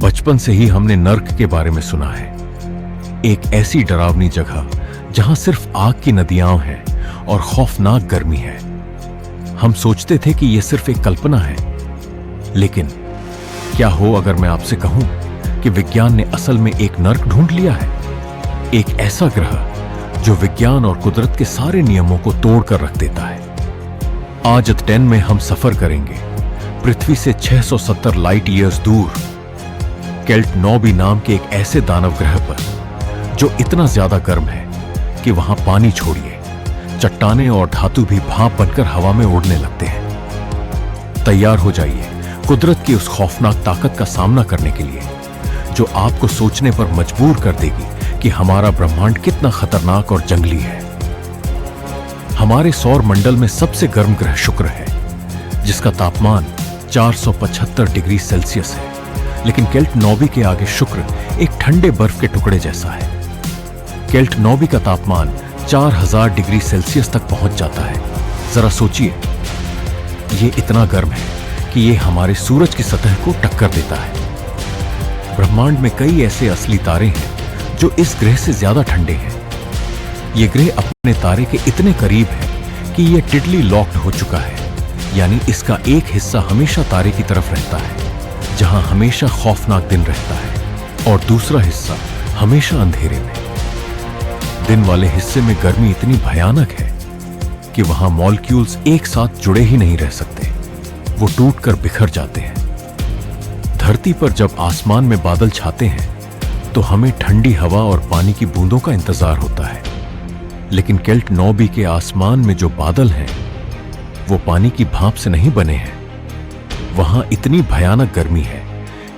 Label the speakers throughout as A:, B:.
A: बचपन से ही हमने नर्क के बारे में सुना है, एक ऐसी डरावनी जगह जहां सिर्फ आग की नदियां हैं और खौफनाक गर्मी है। हम सोचते थे कि यह सिर्फ एक कल्पना है, लेकिन क्या हो अगर मैं आपसे कहूं कि विज्ञान ने असल में एक नर्क ढूंढ लिया है, एक ऐसा ग्रह जो विज्ञान और कुदरत के सारे नियमों को तोड़कर रख देता है। आज अध्ययन में हम सफर करेंगे पृथ्वी से 670 लाइट ईयर्स दूर केल्ट नॉबी नाम के एक ऐसे दानव ग्रह पर, जो इतना ज्यादा गर्म है कि वहां पानी छोड़िए चट्टानें और धातु भी भाप बनकर हवा में उड़ने लगते हैं। तैयार हो जाइए कुदरत की उस खौफनाक ताकत का सामना करने के लिए, जो आपको सोचने पर मजबूर कर देगी कि हमारा ब्रह्मांड कितना खतरनाक और जंगली है। हमारे सौर मंडल में सबसे गर्म ग्रह शुक्र है, जिसका तापमान 475 डिग्री सेल्सियस है, लेकिन केल्ट नॉबी के आगे शुक्र एक ठंडे बर्फ के टुकड़े जैसा है। केल्ट नॉबी का तापमान 4000 डिग्री सेल्सियस तक पहुंच जाता है। जरा सोचिए, यह इतना गर्म है कि यह हमारे सूरज की सतह को टक्कर देता है। ब्रह्मांड में कई ऐसे असली तारे हैं जो इस ग्रह से ज्यादा ठंडे हैं। यह ग्रह अपने तारे के इतने करीब है कि यह टिडली लॉक्ड हो चुका है, यानी इसका एक हिस्सा हमेशा तारे की तरफ रहता है, जहां हमेशा खौफनाक दिन रहता है, और दूसरा हिस्सा हमेशा अंधेरे में। दिन वाले हिस्से में गर्मी इतनी भयानक है कि वहां मॉलिक्यूल्स एक साथ जुड़े ही नहीं रह सकते, वो टूटकर बिखर जाते हैं। धरती पर जब आसमान में बादल छाते हैं तो हमें ठंडी हवा और पानी की बूंदों का इंतजार होता है, लेकिन केल्ट नॉबी के आसमान में जो बादल हैं वो पानी की भाप से नहीं बने हैं। वहां इतनी भयानक गर्मी है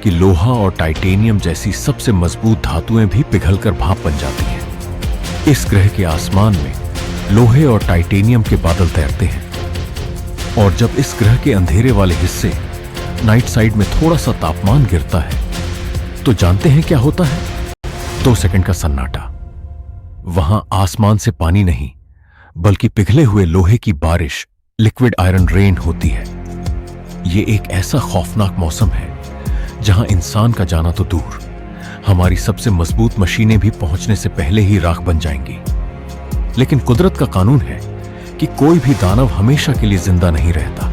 A: कि लोहा और टाइटेनियम जैसी सबसे मजबूत धातुएं भी पिघलकर भाप बन जाती हैं। इस ग्रह के आसमान में लोहे और टाइटेनियम के बादल तैरते हैं, और जब इस ग्रह के अंधेरे वाले हिस्से नाइट साइड में थोड़ा सा तापमान गिरता है तो जानते हैं क्या होता है? 2 सेकंड का सन्नाटा। वहां आसमान से पानी नहीं, बल्कि पिघले हुए लोहे की बारिश, लिक्विड आयरन रेन होती है। यह एक ऐसा खौफनाक मौसम है जहां इंसान का जाना तो दूर, हमारी सबसे मजबूत मशीनें भी पहुंचने से पहले ही राख बन जाएंगी। लेकिन कुदरत का कानून है कि कोई भी दानव हमेशा के लिए जिंदा नहीं रहता।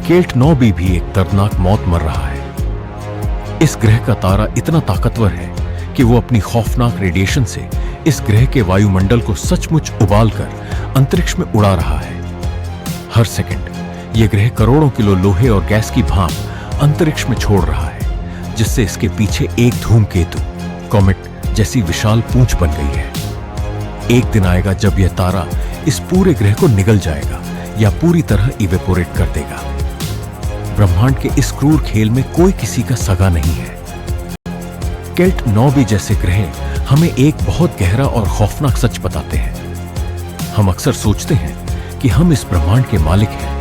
A: केल्ट नॉबी भी एक दर्दनाक मौत मर रहा है। इस ग्रह का तारा इतना ताकतवर है कि वो अपनी खौफनाक रेडिएशन से इस ग्रह के वायुमंडल को सचमुच उबालकर अंतरिक्ष में उड़ा रहा है। हर सेकंड यह ग्रह करोड़ों किलो लोहे और गैस की भाप अंतरिक्ष में छोड़ रहा है, जिससे इसके पीछे एक धूमकेतु, कॉमेट जैसी विशाल पूंछ बन गई है। एक दिन आएगा जब यह तारा इस पूरे ग्रह को निगल जाएगा या पूरी तरह इवेपोरेट कर देगा। ब्रह्मांड के इस क्रूर खेल में कोई किसी का सगा नहीं है। केल्ट नॉबी जैसे ग्रह हमें एक बहुत गहरा और खौफनाक सच बताते हैं। हम अक्सर सोचते हैं कि हम इस ब्रह्मांड के मालिक हैं,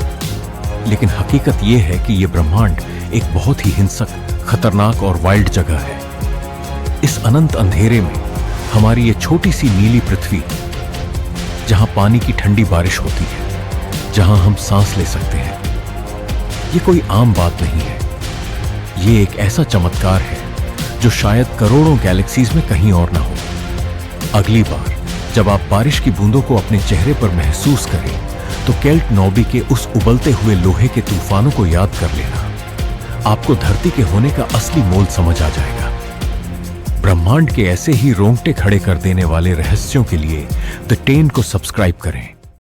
A: लेकिन हकीकत यह है कि यह ब्रह्मांड एक बहुत ही हिंसक, खतरनाक और वाइल्ड जगह है। इस अनंत अंधेरे में हमारी ये छोटी सी नीली पृथ्वी, जहां पानी की ठंडी बारिश होती है, जहां हम सांस ले सकते हैं, ये कोई आम बात नहीं है। ये एक ऐसा चमत्कार है जो शायद करोड़ों गैलेक्सीज में कहीं और ना हो। अगली बार जब आप बारिश की बूंदों को अपने चेहरे पर महसूस करें, तो केल्ट नॉबी के उस उबलते हुए लोहे के तूफानों को याद कर लेना। आपको धरती के होने का असली मोल समझ आ जाएगा। ब्रह्मांड के ऐसे ही रोंगटे खड़े कर देने वाले रहस्यों के लिए द टेन को सब्सक्राइब करें।